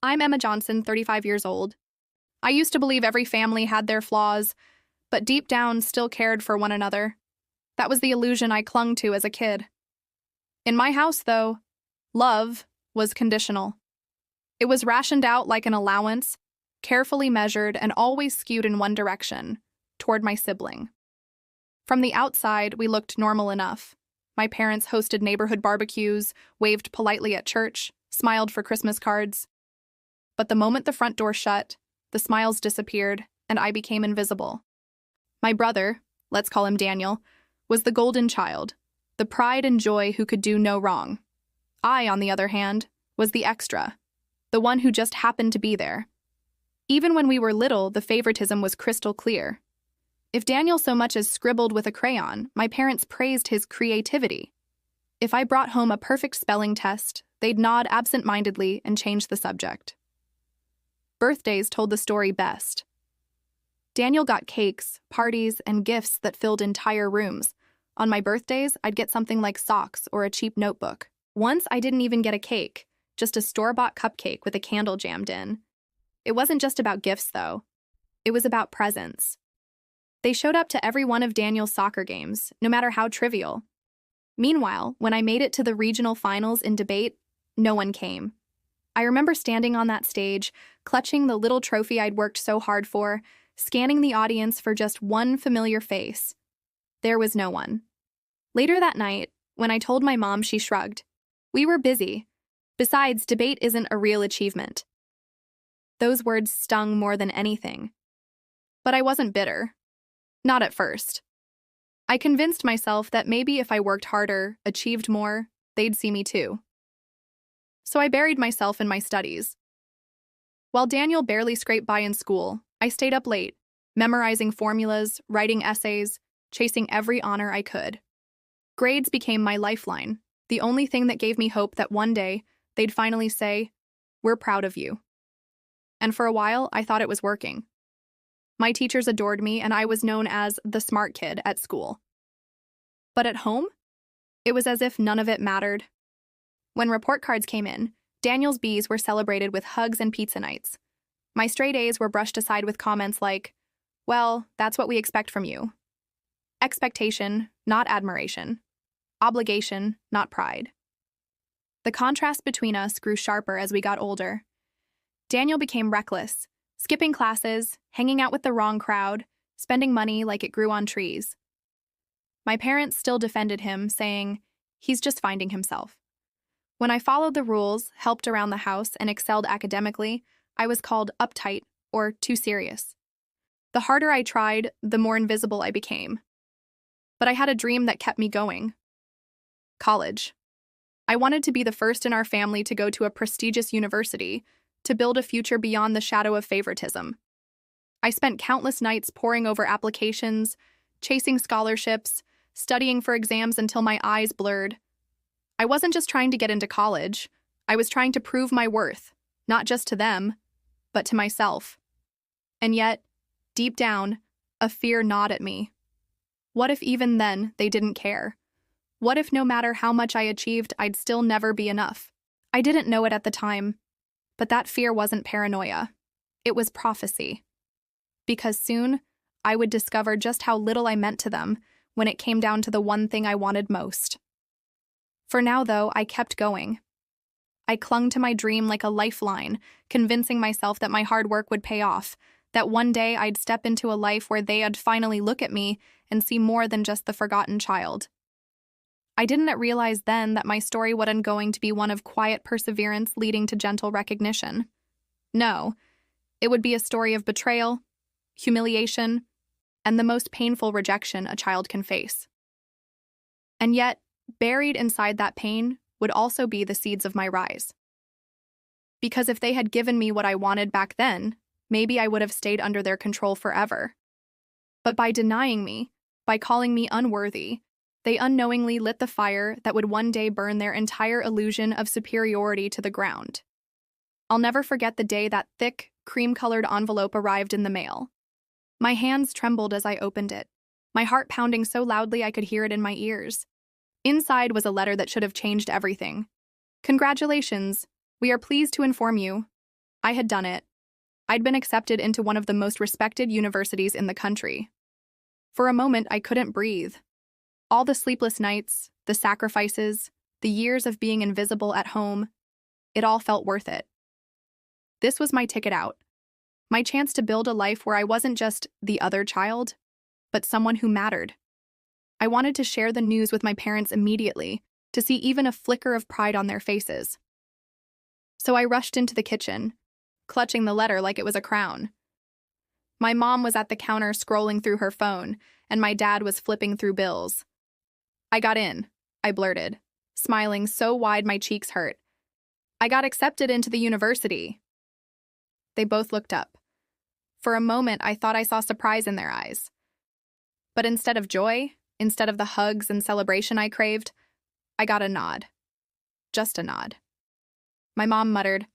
I'm Emma Johnson, 35 years old. I used to believe every family had their flaws, but deep down still cared for one another. That was the illusion I clung to as a kid. In my house, though, love was conditional. It was rationed out like an allowance, carefully measured and always skewed in one direction, toward my sibling. From the outside, we looked normal enough. My parents hosted neighborhood barbecues, waved politely at church, smiled for Christmas cards. But the moment the front door shut, the smiles disappeared, and I became invisible. My brother, let's call him Daniel, was the golden child, the pride and joy who could do no wrong. I, on the other hand, was the extra, the one who just happened to be there. Even when we were little, the favoritism was crystal clear. If Daniel so much as scribbled with a crayon, my parents praised his creativity. If I brought home a perfect spelling test, they'd nod absent-mindedly and change the subject. Birthdays told the story best. Daniel got cakes, parties, and gifts that filled entire rooms. On my birthdays, I'd get something like socks or a cheap notebook. Once, I didn't even get a cake, just a store-bought cupcake with a candle jammed in. It wasn't just about gifts, though. It was about presents. They showed up to every one of Daniel's soccer games, no matter how trivial. Meanwhile, when I made it to the regional finals in debate, no one came. I remember standing on that stage, clutching the little trophy I'd worked so hard for, scanning the audience for just one familiar face. There was no one. Later that night, when I told my mom, she shrugged. We were busy. Besides, debate isn't a real achievement. Those words stung more than anything. But I wasn't bitter. Not at first. I convinced myself that maybe if I worked harder, achieved more, they'd see me too. So I buried myself in my studies. While Daniel barely scraped by in school, I stayed up late, memorizing formulas, writing essays, chasing every honor I could. Grades became my lifeline, the only thing that gave me hope that one day they'd finally say, "We're proud of you." And for a while, I thought it was working. My teachers adored me, and I was known as the smart kid at school. But at home, it was as if none of it mattered. When report cards came in, Daniel's B's were celebrated with hugs and pizza nights. My straight A's were brushed aside with comments like, "Well, that's what we expect from you." Expectation, not admiration. Obligation, not pride. The contrast between us grew sharper as we got older. Daniel became reckless, skipping classes, hanging out with the wrong crowd, spending money like it grew on trees. My parents still defended him, saying, "He's just finding himself." When I followed the rules, helped around the house, and excelled academically, I was called uptight or too serious. The harder I tried, the more invisible I became. But I had a dream that kept me going. College. I wanted to be the first in our family to go to a prestigious university, to build a future beyond the shadow of favoritism. I spent countless nights poring over applications, chasing scholarships, studying for exams until my eyes blurred. I wasn't just trying to get into college. I was trying to prove my worth, not just to them, but to myself. And yet, deep down, a fear gnawed at me. What if even then they didn't care? What if no matter how much I achieved, I'd still never be enough? I didn't know it at the time, but that fear wasn't paranoia. It was prophecy. Because soon, I would discover just how little I meant to them when it came down to the one thing I wanted most. For now, though, I kept going. I clung to my dream like a lifeline, convincing myself that my hard work would pay off, that one day I'd step into a life where they'd finally look at me and see more than just the forgotten child. I didn't realize then that my story wasn't going to be one of quiet perseverance leading to gentle recognition. No, it would be a story of betrayal, humiliation, and the most painful rejection a child can face. And yet, buried inside that pain would also be the seeds of my rise. Because if they had given me what I wanted back then, maybe I would have stayed under their control forever. But by denying me, by calling me unworthy, they unknowingly lit the fire that would one day burn their entire illusion of superiority to the ground. I'll never forget the day that thick, cream-colored envelope arrived in the mail. My hands trembled as I opened it, my heart pounding so loudly I could hear it in my ears. Inside was a letter that should have changed everything. "Congratulations. We are pleased to inform you I had done it. I'd been accepted into one of the most respected universities in the country. For a moment, I couldn't breathe. All the sleepless nights, the sacrifices, the years of being invisible at home, it all felt worth it. This was my ticket out. My chance to build a life where I wasn't just the other child, but someone who mattered. I wanted to share the news with my parents immediately, to see even a flicker of pride on their faces. So I rushed into the kitchen, clutching the letter like it was a crown. My mom was at the counter scrolling through her phone, and my dad was flipping through bills. I got in, I blurted, smiling so wide my cheeks hurt. I got accepted into the university. They both looked up. For a moment, I thought I saw surprise in their eyes. But instead of joy, instead of the hugs and celebration I craved, I got a nod. Just a nod. My mom muttered,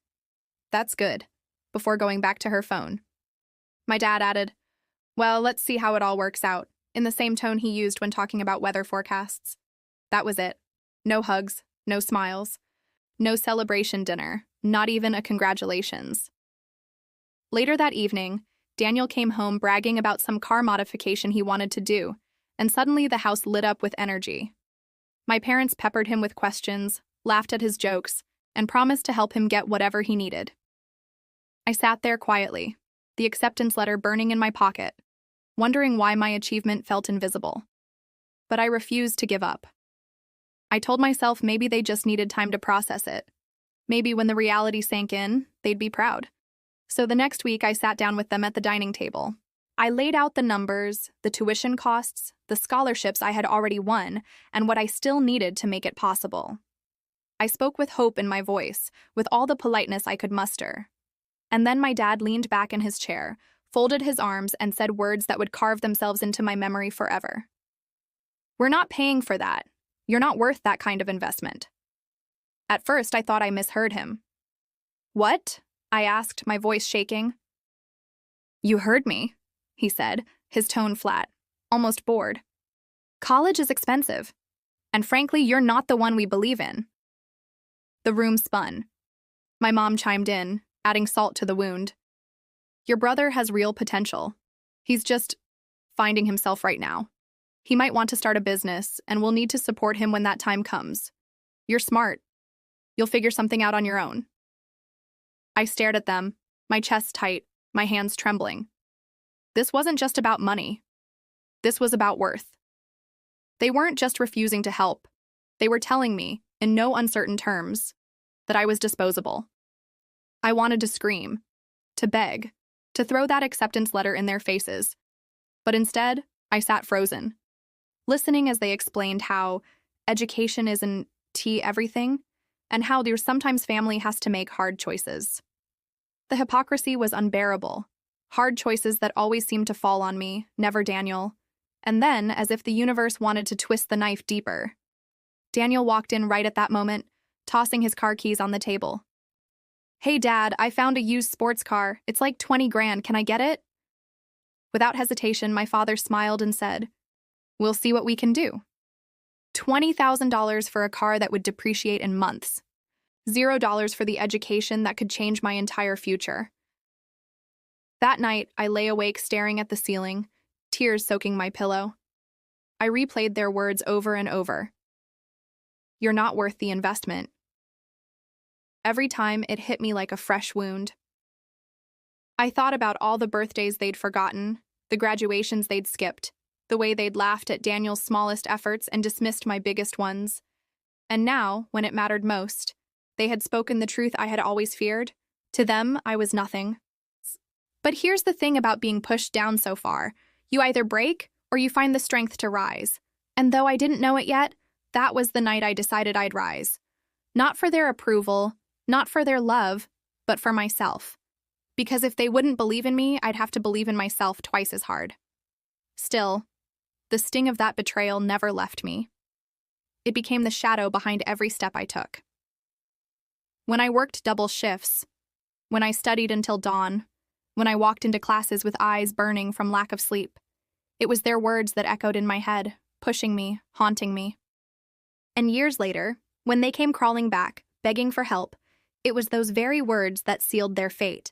"That's good," before going back to her phone. My dad added, "Well, let's see how it all works out," in the same tone he used when talking about weather forecasts. That was it. No hugs, no smiles, no celebration dinner, not even a congratulations. Later that evening, Daniel came home bragging about some car modification he wanted to do, and suddenly the house lit up with energy. My parents peppered him with questions, laughed at his jokes, and promised to help him get whatever he needed. I sat there quietly, the acceptance letter burning in my pocket, wondering why my achievement felt invisible. But I refused to give up. I told myself maybe they just needed time to process it. Maybe when the reality sank in, they'd be proud. So the next week, I sat down with them at the dining table. I laid out the numbers, the tuition costs, the scholarships I had already won, and what I still needed to make it possible. I spoke with hope in my voice, with all the politeness I could muster. And then my dad leaned back in his chair, folded his arms, and said words that would carve themselves into my memory forever. "We're not paying for that. You're not worth that kind of investment." At first, I thought I misheard him. "What?" I asked, my voice shaking. "You heard me," he said, his tone flat, almost bored. "College is expensive. And frankly, you're not the one we believe in." The room spun. My mom chimed in, adding salt to the wound. "Your brother has real potential. He's just finding himself right now. He might want to start a business, and we'll need to support him when that time comes. You're smart. You'll figure something out on your own." I stared at them, my chest tight, my hands trembling. This wasn't just about money. This was about worth. They weren't just refusing to help. They were telling me, in no uncertain terms, that I was disposable. I wanted to scream, to beg, to throw that acceptance letter in their faces. But instead, I sat frozen, listening as they explained how education isn't everything, and how there's sometimes family has to make hard choices. The hypocrisy was unbearable. Hard choices that always seemed to fall on me, never Daniel. And then, as if the universe wanted to twist the knife deeper, Daniel walked in right at that moment, tossing his car keys on the table. "Hey, Dad, I found a used sports car. It's like 20 grand. Can I get it?" Without hesitation, my father smiled and said, "We'll see what we can do." $20,000 for a car that would depreciate in months. $0 for the education that could change my entire future. That night, I lay awake staring at the ceiling, tears soaking my pillow. I replayed their words over and over. "You're not worth the investment." Every time, it hit me like a fresh wound. I thought about all the birthdays they'd forgotten, the graduations they'd skipped, the way they'd laughed at Daniel's smallest efforts and dismissed my biggest ones. And now, when it mattered most, they had spoken the truth I had always feared. To them, I was nothing. But here's the thing about being pushed down so far. You either break, or you find the strength to rise. And though I didn't know it yet, that was the night I decided I'd rise. Not for their approval, not for their love, but for myself. Because if they wouldn't believe in me, I'd have to believe in myself twice as hard. Still, the sting of that betrayal never left me. It became the shadow behind every step I took. When I worked double shifts, when I studied until dawn, when I walked into classes with eyes burning from lack of sleep, it was their words that echoed in my head, pushing me, haunting me. And years later, when they came crawling back, begging for help, It was those very words that sealed their fate.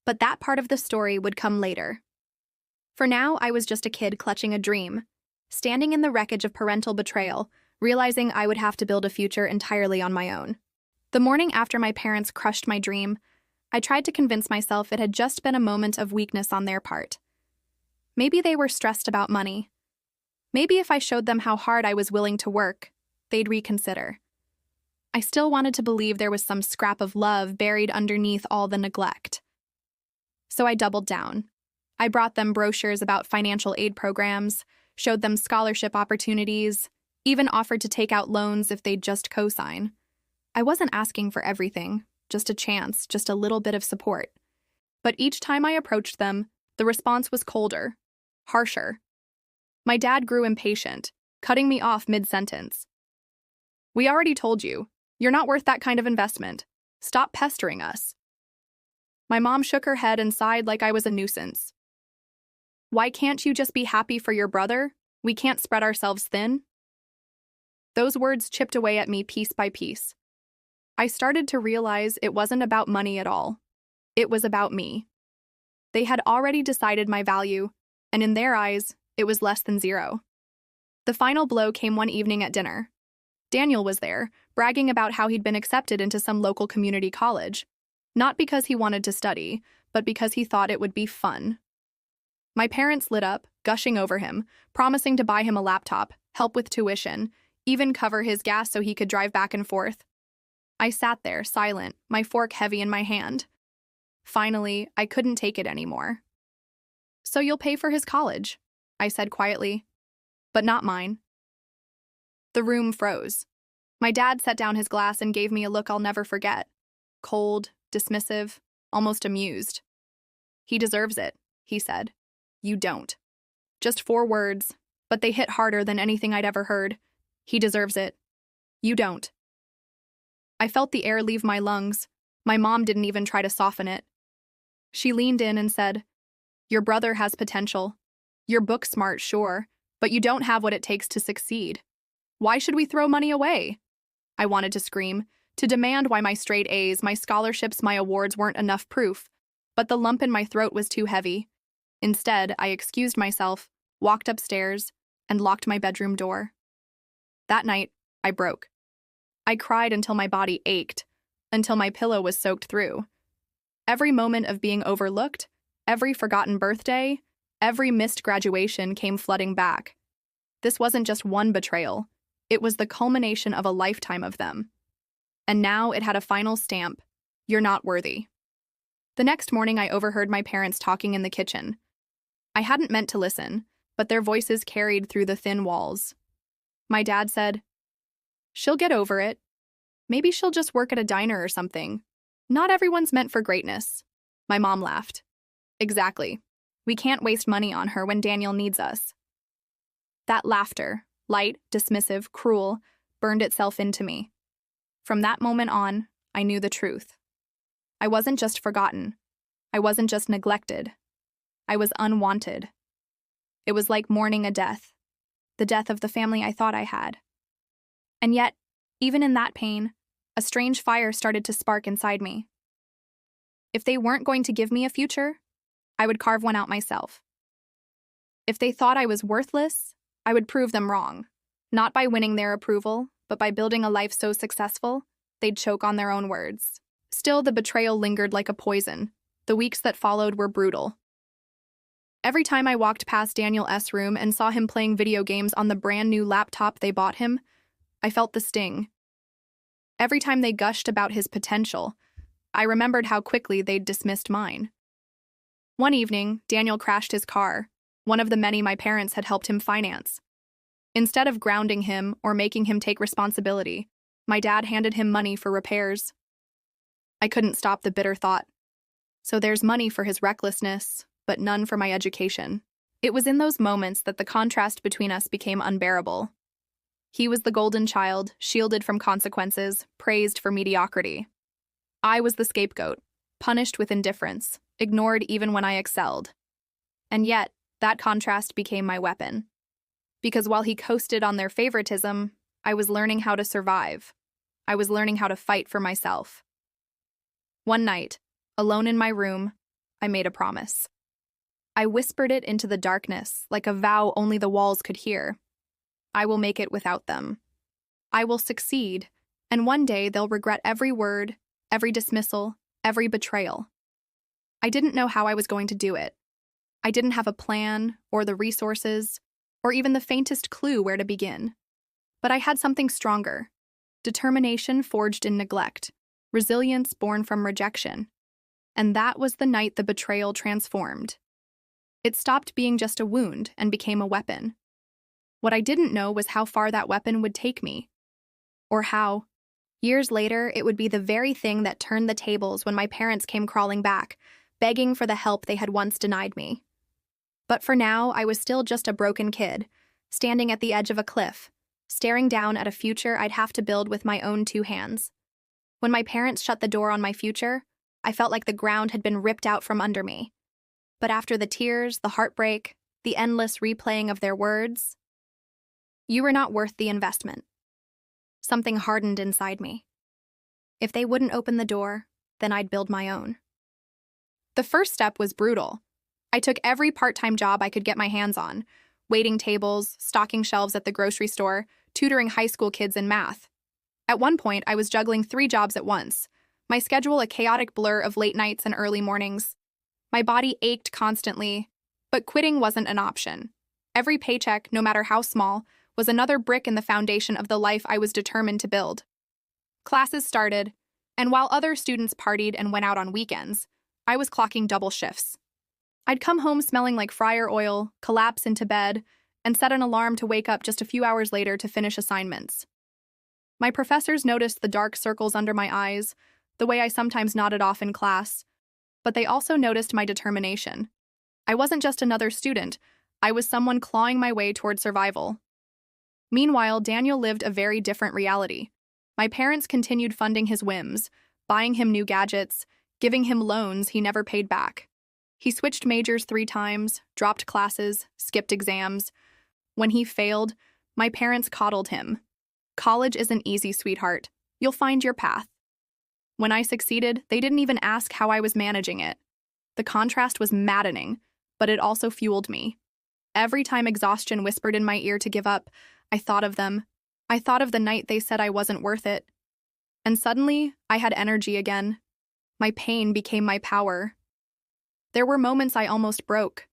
But that part of the story would come later. For now, I was just a kid clutching a dream, standing in the wreckage of parental betrayal, realizing I would have to build a future entirely on my own. The morning after my parents crushed my dream, I tried to convince myself it had just been a moment of weakness on their part. Maybe they were stressed about money. Maybe if I showed them how hard I was willing to work, they'd reconsider. I still wanted to believe there was some scrap of love buried underneath all the neglect. So I doubled down. I brought them brochures about financial aid programs, showed them scholarship opportunities, even offered to take out loans if they'd just co-sign. I wasn't asking for everything, just a chance, just a little bit of support. But each time I approached them, the response was colder, harsher. My dad grew impatient, cutting me off mid-sentence. "We already told you. You're not worth that kind of investment. Stop pestering us." My mom shook her head and sighed like I was a nuisance. "Why can't you just be happy for your brother? We can't spread ourselves thin." Those words chipped away at me piece by piece. I started to realize it wasn't about money at all. It was about me. They had already decided my value, and in their eyes, it was less than zero. The final blow came one evening at dinner. Daniel was there, bragging about how he'd been accepted into some local community college, not because he wanted to study, but because he thought it would be fun. My parents lit up, gushing over him, promising to buy him a laptop, help with tuition, even cover his gas so he could drive back and forth. I sat there, silent, my fork heavy in my hand. Finally, I couldn't take it anymore. "So you'll pay for his college," I said quietly. "But not mine." The room froze. My dad set down his glass and gave me a look I'll never forget. Cold, dismissive, almost amused. "He deserves it," he said. "You don't." Just 4 words, but they hit harder than anything I'd ever heard. He deserves it. You don't. I felt the air leave my lungs. My mom didn't even try to soften it. She leaned in and said, "Your brother has potential. You're book smart, sure, but you don't have what it takes to succeed. Why should we throw money away?" I wanted to scream, to demand why my straight A's, my scholarships, my awards weren't enough proof, but the lump in my throat was too heavy. Instead, I excused myself, walked upstairs, and locked my bedroom door. That night, I broke. I cried until my body ached, until my pillow was soaked through. Every moment of being overlooked, every forgotten birthday, every missed graduation came flooding back. This wasn't just one betrayal. It was the culmination of a lifetime of them. And now it had a final stamp. You're not worthy. The next morning, I overheard my parents talking in the kitchen. I hadn't meant to listen, but their voices carried through the thin walls. My dad said, "She'll get over it. Maybe she'll just work at a diner or something. Not everyone's meant for greatness." My mom laughed. "Exactly. We can't waste money on her when Daniel needs us." That laughter, light, dismissive, cruel, burned itself into me. From that moment on, I knew the truth. I wasn't just forgotten. I wasn't just neglected. I was unwanted. It was like mourning a death, the death of the family I thought I had. And yet, even in that pain, a strange fire started to spark inside me. If they weren't going to give me a future, I would carve one out myself. If they thought I was worthless, I would prove them wrong, not by winning their approval, but by building a life so successful, they'd choke on their own words. Still, the betrayal lingered like a poison. The weeks that followed were brutal. Every time I walked past Daniel S.'s room and saw him playing video games on the brand new laptop they bought him, I felt the sting. Every time they gushed about his potential, I remembered how quickly they'd dismissed mine. One evening, Daniel crashed his car, one of the many my parents had helped him finance. Instead of grounding him or making him take responsibility, my dad handed him money for repairs. I couldn't stop the bitter thought. So there's money for his recklessness, but none for my education. It was in those moments that the contrast between us became unbearable. He was the golden child, shielded from consequences, praised for mediocrity. I was the scapegoat, punished with indifference, ignored even when I excelled. And yet, that contrast became my weapon. Because while he coasted on their favoritism, I was learning how to survive. I was learning how to fight for myself. One night, alone in my room, I made a promise. I whispered it into the darkness like a vow only the walls could hear. I will make it without them. I will succeed, and one day they'll regret every word, every dismissal, every betrayal. I didn't know how I was going to do it. I didn't have a plan, or the resources, or even the faintest clue where to begin. But I had something stronger: determination forged in neglect, resilience born from rejection. And that was the night the betrayal transformed. It stopped being just a wound and became a weapon. What I didn't know was how far that weapon would take me. Or how, years later, it would be the very thing that turned the tables when my parents came crawling back, begging for the help they had once denied me. But for now, I was still just a broken kid, standing at the edge of a cliff, staring down at a future I'd have to build with my own two hands. When my parents shut the door on my future, I felt like the ground had been ripped out from under me. But after the tears, the heartbreak, the endless replaying of their words, "You were not worth the investment," something hardened inside me. If they wouldn't open the door, then I'd build my own. The first step was brutal. I took every part-time job I could get my hands on: waiting tables, stocking shelves at the grocery store, tutoring high school kids in math. At one point, I was juggling 3 jobs at once, my schedule a chaotic blur of late nights and early mornings. My body ached constantly, but quitting wasn't an option. Every paycheck, no matter how small, was another brick in the foundation of the life I was determined to build. Classes started, and while other students partied and went out on weekends, I was clocking double shifts. I'd come home smelling like fryer oil, collapse into bed, and set an alarm to wake up just a few hours later to finish assignments. My professors noticed the dark circles under my eyes, the way I sometimes nodded off in class, but they also noticed my determination. I wasn't just another student, I was someone clawing my way toward survival. Meanwhile, Daniel lived a very different reality. My parents continued funding his whims, buying him new gadgets, giving him loans he never paid back. He switched majors 3 times, dropped classes, skipped exams. When he failed, my parents coddled him. "College isn't easy, sweetheart. You'll find your path." When I succeeded, they didn't even ask how I was managing it. The contrast was maddening, but it also fueled me. Every time exhaustion whispered in my ear to give up, I thought of them. I thought of the night they said I wasn't worth it. And suddenly, I had energy again. My pain became my power. There were moments I almost broke.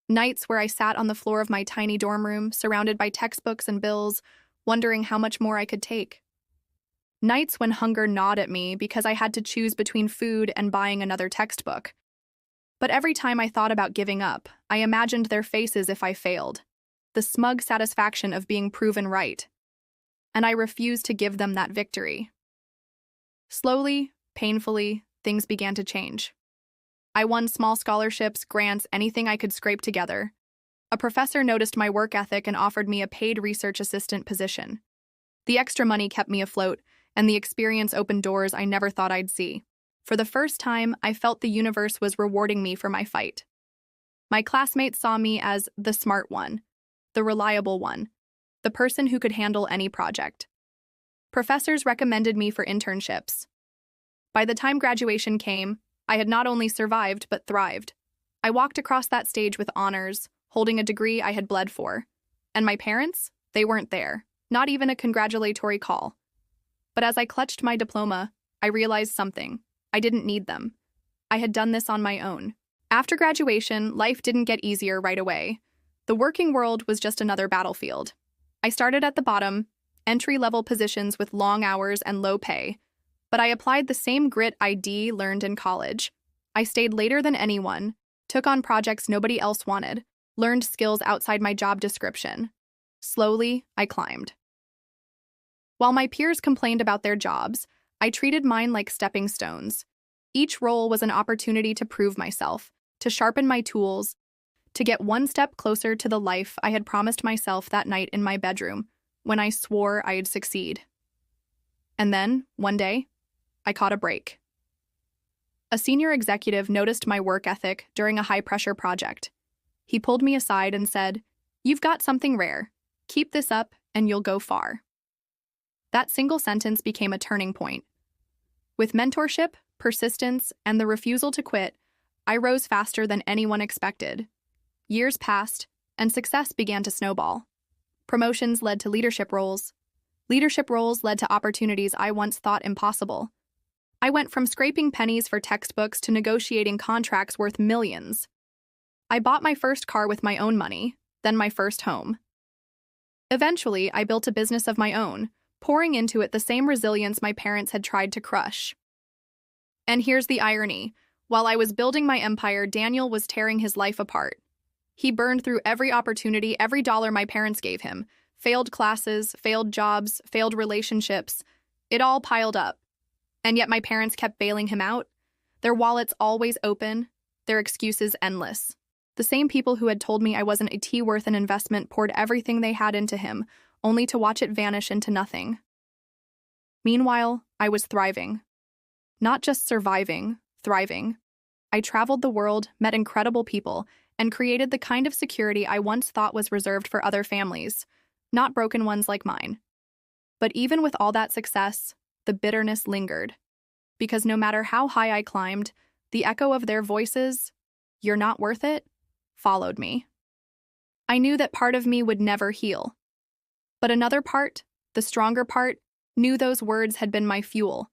Nights where I sat on the floor of my tiny dorm room, surrounded by textbooks and bills, wondering how much more I could take. Nights when hunger gnawed at me because I had to choose between food and buying another textbook. But every time I thought about giving up, I imagined their faces if I failed, the smug satisfaction of being proven right. And I refused to give them that victory. Slowly, painfully, things began to change. I won small scholarships, grants, anything I could scrape together. A professor noticed my work ethic and offered me a paid research assistant position. The extra money kept me afloat, and the experience opened doors I never thought I'd see. For the first time, I felt the universe was rewarding me for my fight. My classmates saw me as the smart one, the reliable one, the person who could handle any project. Professors recommended me for internships. By the time graduation came, I had not only survived but thrived. I walked across that stage with honors, holding a degree I had bled for. And my parents? They weren't there, not even a congratulatory call. But as I clutched my diploma, I realized something. I didn't need them. I had done this on my own. After graduation, life didn't get easier right away. The working world was just another battlefield. I started at the bottom, entry-level positions with long hours and low pay, but I applied the same grit I learned in college. I stayed later than anyone, took on projects nobody else wanted, learned skills outside my job description. Slowly, I climbed. While my peers complained about their jobs, I treated mine like stepping stones. Each role was an opportunity to prove myself, to sharpen my tools, to get one step closer to the life I had promised myself that night in my bedroom, when I swore I'd succeed. And then, one day, I caught a break. A senior executive noticed my work ethic during a high-pressure project. He pulled me aside and said, "You've got something rare. Keep this up and you'll go far." That single sentence became a turning point. With mentorship, persistence, and the refusal to quit, I rose faster than anyone expected. Years passed, and success began to snowball. Promotions led to leadership roles. Leadership roles led to opportunities I once thought impossible. I went from scraping pennies for textbooks to negotiating contracts worth millions. I bought my first car with my own money, then my first home. Eventually, I built a business of my own, pouring into it the same resilience my parents had tried to crush. And here's the irony. While I was building my empire, Daniel was tearing his life apart. He burned through every opportunity, every dollar my parents gave him. Failed classes, failed jobs, failed relationships. It all piled up. And yet my parents kept bailing him out. Their wallets always open, their excuses endless. The same people who had told me I wasn't a T worth an investment poured everything they had into him, only to watch it vanish into nothing. Meanwhile, I was thriving. Not just surviving, thriving. I traveled the world, met incredible people, and created the kind of security I once thought was reserved for other families, not broken ones like mine. But even with all that success, the bitterness lingered. Because no matter how high I climbed, the echo of their voices, "You're not worth it," followed me. I knew that part of me would never heal. But another part, the stronger part, knew those words had been my fuel.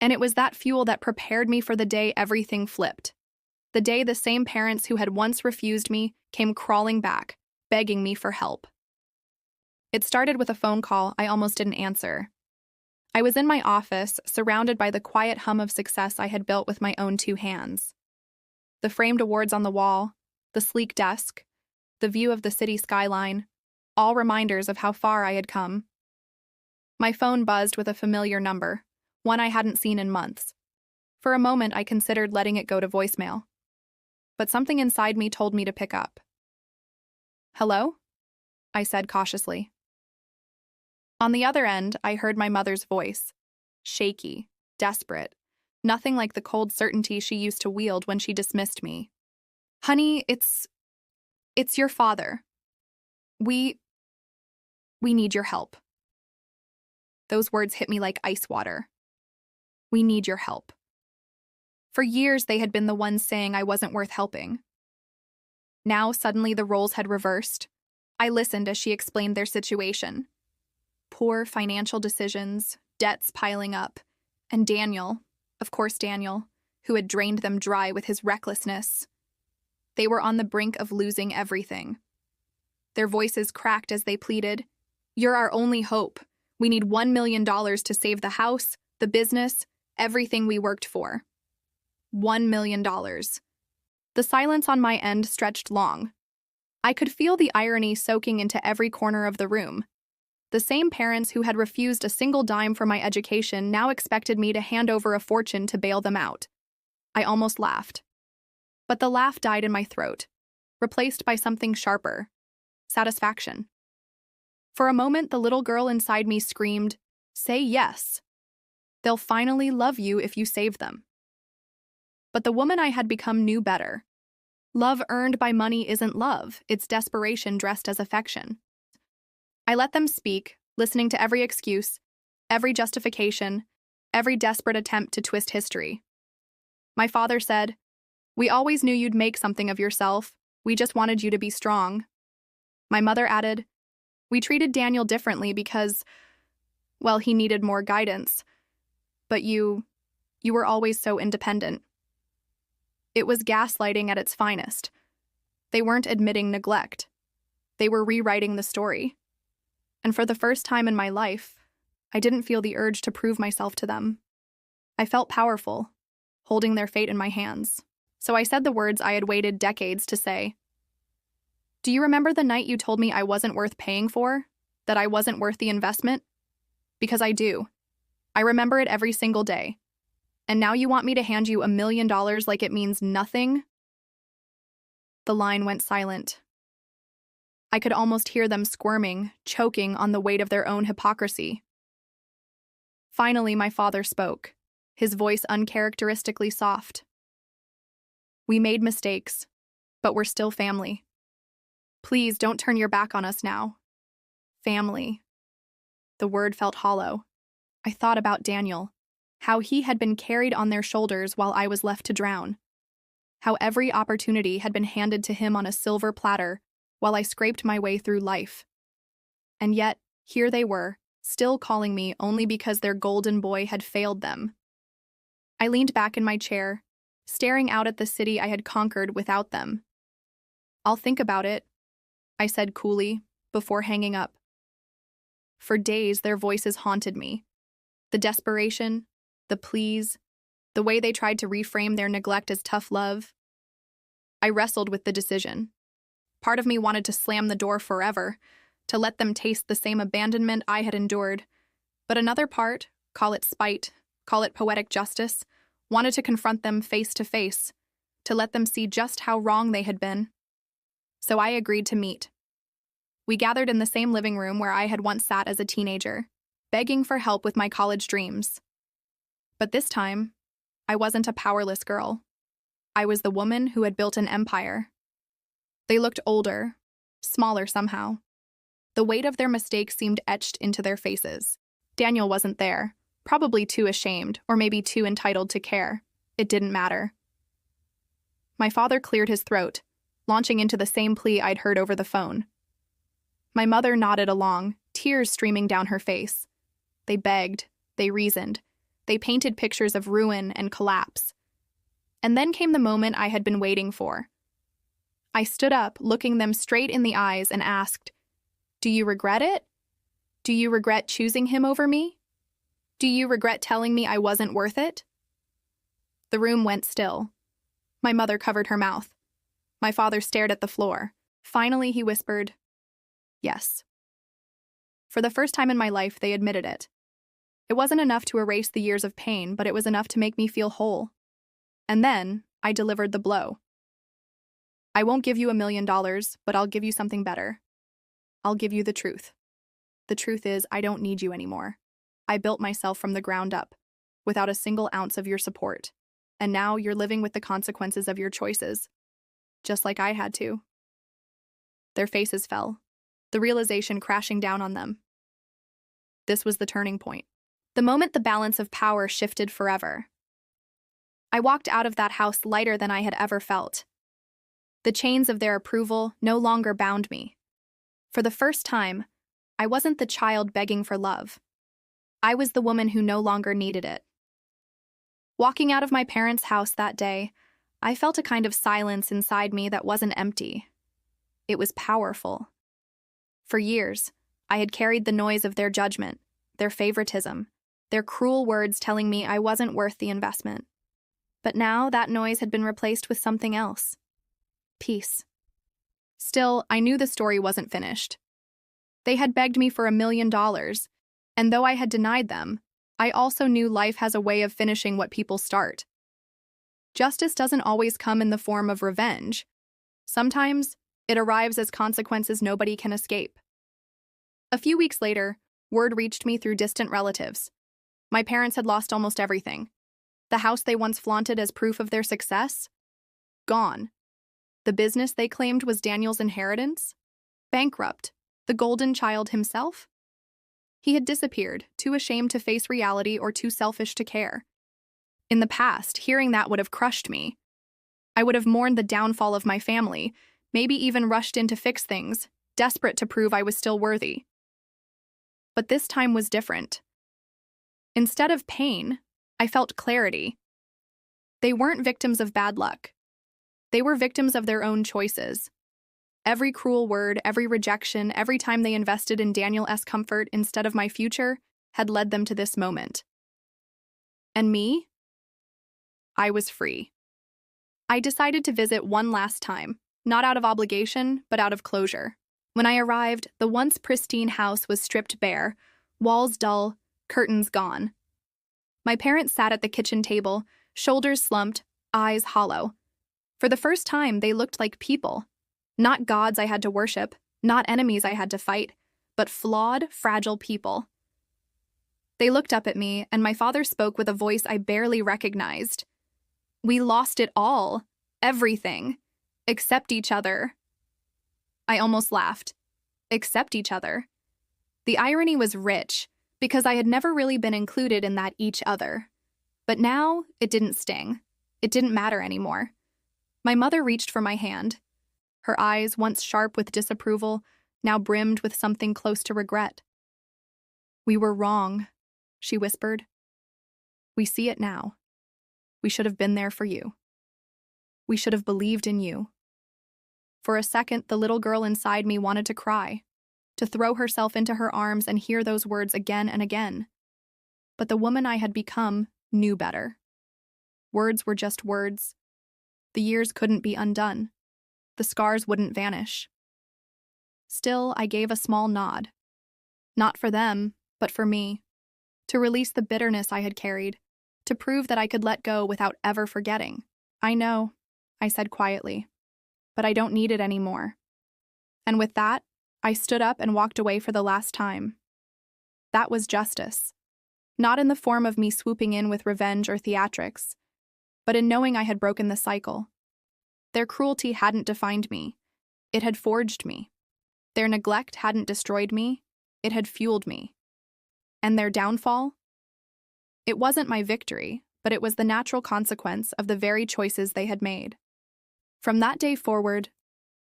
And it was that fuel that prepared me for the day everything flipped. The day the same parents who had once refused me came crawling back, begging me for help. It started with a phone call I almost didn't answer. I was in my office, surrounded by the quiet hum of success I had built with my own two hands. The framed awards on the wall, the sleek desk, the view of the city skyline, all reminders of how far I had come. My phone buzzed with a familiar number, one I hadn't seen in months. For a moment, I considered letting it go to voicemail. But something inside me told me to pick up. "Hello?" I said cautiously. On the other end, I heard my mother's voice, shaky, desperate, nothing like the cold certainty she used to wield when she dismissed me. "Honey, it's your father. We need your help." Those words hit me like ice water. We need your help. For years, they had been the ones saying I wasn't worth helping. Now, suddenly, the roles had reversed. I listened as she explained their situation. Poor financial decisions, debts piling up, and Daniel, of course Daniel, who had drained them dry with his recklessness. They were on the brink of losing everything. Their voices cracked as they pleaded, "You're our only hope. We need $1 million to save the house, the business, everything we worked for." $1 million. The silence on my end stretched long. I could feel the irony soaking into every corner of the room. The same parents who had refused a single dime for my education now expected me to hand over a fortune to bail them out. I almost laughed. But the laugh died in my throat, replaced by something sharper: satisfaction. For a moment, the little girl inside me screamed, "Say yes. They'll finally love you if you save them." But the woman I had become knew better. Love earned by money isn't love, it's desperation dressed as affection. I let them speak, listening to every excuse, every justification, every desperate attempt to twist history. My father said, "We always knew you'd make something of yourself. We just wanted you to be strong." My mother added, "We treated Daniel differently because, well, he needed more guidance. But you were always so independent." It was gaslighting at its finest. They weren't admitting neglect. They were rewriting the story. And for the first time in my life, I didn't feel the urge to prove myself to them. I felt powerful, holding their fate in my hands. So I said the words I had waited decades to say. "Do you remember the night you told me I wasn't worth paying for? That I wasn't worth the investment?" Because I do. I remember it every single day. And now you want me to hand you $1 million like it means nothing? The line went silent. I could almost hear them squirming, choking on the weight of their own hypocrisy. Finally, my father spoke, his voice uncharacteristically soft. "We made mistakes, but we're still family. Please don't turn your back on us now." Family. The word felt hollow. I thought about Daniel. how he had been carried on their shoulders while I was left to drown, how every opportunity had been handed to him on a silver platter while I scraped my way through life. And yet, here they were, still calling me only because their golden boy had failed them. I leaned back in my chair, staring out at the city I had conquered without them. "I'll think about it," I said coolly, before hanging up. For days, their voices haunted me. The desperation, the pleas, the way they tried to reframe their neglect as tough love. I wrestled with the decision. Part of me wanted to slam the door forever, to let them taste the same abandonment I had endured. But another part, call it spite, call it poetic justice, wanted to confront them face to face, to let them see just how wrong they had been. So I agreed to meet. We gathered in the same living room where I had once sat as a teenager, begging for help with my college dreams. But this time, I wasn't a powerless girl. I was the woman who had built an empire. They looked older, smaller somehow. The weight of their mistakes seemed etched into their faces. Daniel wasn't there, probably too ashamed, or maybe too entitled to care. It didn't matter. My father cleared his throat, launching into the same plea I'd heard over the phone. My mother nodded along, tears streaming down her face. They begged, they reasoned, they painted pictures of ruin and collapse. And then came the moment I had been waiting for. I stood up, looking them straight in the eyes, and asked, "Do you regret it? Do you regret choosing him over me? Do you regret telling me I wasn't worth it?" The room went still. My mother covered her mouth. My father stared at the floor. Finally, he whispered, "Yes." For the first time in my life, they admitted it. It wasn't enough to erase the years of pain, but it was enough to make me feel whole. And then, I delivered the blow. "I won't give you $1 million, but I'll give you something better. I'll give you the truth. The truth is, I don't need you anymore. I built myself from the ground up, without a single ounce of your support. And now you're living with the consequences of your choices, just like I had to." Their faces fell, the realization crashing down on them. This was the turning point. The moment the balance of power shifted forever. I walked out of that house lighter than I had ever felt. The chains of their approval no longer bound me. For the first time, I wasn't the child begging for love. I was the woman who no longer needed it. Walking out of my parents' house that day, I felt a kind of silence inside me that wasn't empty. It was powerful. For years, I had carried the noise of their judgment, their favoritism, their cruel words telling me I wasn't worth the investment. But now that noise had been replaced with something else. Peace. Still, I knew the story wasn't finished. They had begged me for $1 million, and though I had denied them, I also knew life has a way of finishing what people start. Justice doesn't always come in the form of revenge. Sometimes, it arrives as consequences nobody can escape. A few weeks later, word reached me through distant relatives. My parents had lost almost everything. The house they once flaunted as proof of their success? Gone. The business they claimed was Daniel's inheritance? Bankrupt. The golden child himself? He had disappeared, too ashamed to face reality or too selfish to care. In the past, hearing that would have crushed me. I would have mourned the downfall of my family, maybe even rushed in to fix things, desperate to prove I was still worthy. But this time was different. Instead of pain, I felt clarity. They weren't victims of bad luck. They were victims of their own choices. Every cruel word, every rejection, every time they invested in Daniel's comfort instead of my future had led them to this moment. And me? I was free. I decided to visit one last time, not out of obligation, but out of closure. When I arrived, the once pristine house was stripped bare, walls dull, curtains gone. My parents sat at the kitchen table, shoulders slumped, eyes hollow. For the first time, they looked like people. Not gods I had to worship, not enemies I had to fight, but flawed, fragile people. They looked up at me, and my father spoke with a voice I barely recognized. "We lost it all. Everything. Except each other." I almost laughed. Except each other. The irony was rich, because I had never really been included in that each other. But now, it didn't sting. It didn't matter anymore. My mother reached for my hand. Her eyes, once sharp with disapproval, now brimmed with something close to regret. "We were wrong," she whispered. "We see it now. We should have been there for you. We should have believed in you." For a second, the little girl inside me wanted to cry, to throw herself into her arms and hear those words again and again. But the woman I had become knew better. Words were just words. The years couldn't be undone. The scars wouldn't vanish. Still, I gave a small nod. Not for them, but for me. To release the bitterness I had carried. To prove that I could let go without ever forgetting. "I know," I said quietly, "but I don't need it anymore." And with that, I stood up and walked away for the last time. That was justice. Not in the form of me swooping in with revenge or theatrics, but in knowing I had broken the cycle. Their cruelty hadn't defined me. It had forged me. Their neglect hadn't destroyed me. It had fueled me. And their downfall? It wasn't my victory, but it was the natural consequence of the very choices they had made. From that day forward,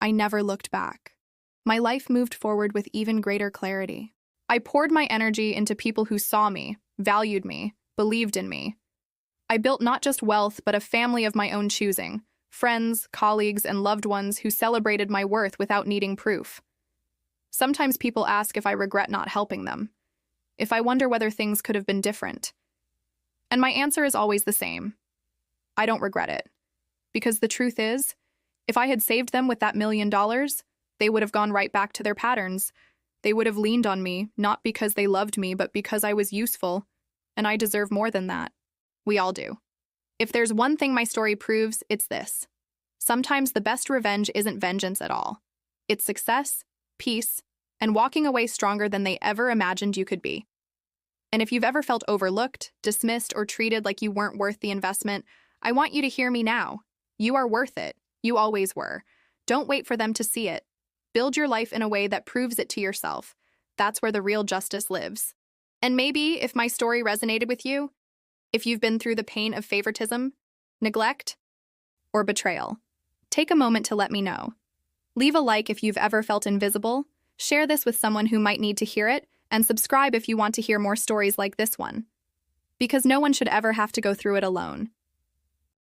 I never looked back. My life moved forward with even greater clarity. I poured my energy into people who saw me, valued me, believed in me. I built not just wealth, but a family of my own choosing, friends, colleagues, and loved ones who celebrated my worth without needing proof. Sometimes people ask if I regret not helping them, if I wonder whether things could have been different. And my answer is always the same. I don't regret it. Because the truth is, if I had saved them with that $1 million, they would have gone right back to their patterns. They would have leaned on me, not because they loved me, but because I was useful, and I deserve more than that. We all do. If there's one thing my story proves, it's this. Sometimes the best revenge isn't vengeance at all. It's success, peace, and walking away stronger than they ever imagined you could be. And if you've ever felt overlooked, dismissed, or treated like you weren't worth the investment, I want you to hear me now. You are worth it. You always were. Don't wait for them to see it. Build your life in a way that proves it to yourself. That's where the real justice lives. And maybe, if my story resonated with you, if you've been through the pain of favoritism, neglect, or betrayal, take a moment to let me know. Leave a like if you've ever felt invisible, share this with someone who might need to hear it, and subscribe if you want to hear more stories like this one. Because no one should ever have to go through it alone.